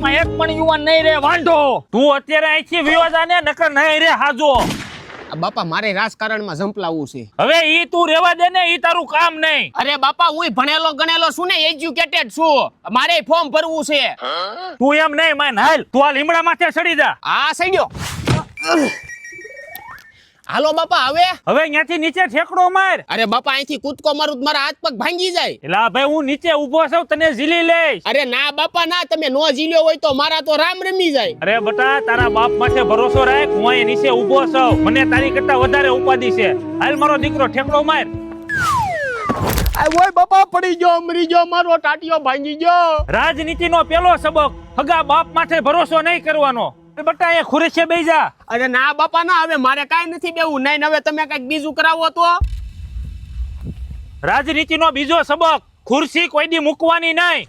દેશમાં એક પણ યુવાન નહીં રે વાંઢો. તું અત્યારે અહીંથી વિયો જા ને નકર નહીં રે હાજો. બાપા મારે રાજકારણમાં ઝંપલાવવું છે. હવે ઈ તું રેવા દે ને, ઈ તારું કામ નહીં. અરે બાપા હું ભણેલો ગણેલો છું ને, એજ્યુકેટેડ છું. મારે ફોર્મ ભરવું છે. તું એમ નહીં માન, હાલ તું આ લીમડા માથે ચડી જા. આ સઈ ગયો. હાલો બાપા હવે અહીંયાથી નીચે ઠેકડો માર. અરે બાપા અહીંથી કૂદકો મારું તો મારા હાથ પગ ભાંગી જાય. એલા ભાઈ હું નીચે ઊભો છું, તને ઝીલી લઈશ. અરે ના બાપા ના, તમે નો ઝીલ્યો હોય તો મારા તો રામ રમી જાય. અરે બટા તારા બાપ માથે ભરોસો રાખ, હું અહીં નીચે ઊભો છું. મને તારી કરતા વધારે ઉપાધિ છે. હાલ મારો દીકરો ઠેકડો માર. ઓય બાપા પડી ગયો, મરી ગયો, મારો ટાટિયો ભાંગી ગયો. રાજનીતિનો પેલો સબક, હગા બાપ માથે ભરોસો નહીં કરવાનો. બટા એ ખુરશીએ બેહી જા. અરે ના બાપા ના, હવે મારે કાઈ નથી બેવું. નહીં હવે તમે કઈક બીજું કરાવો તો. રાજનીતિનો બીજો સબક, ખુરશી કોઈ દી મૂકવાની નહીં.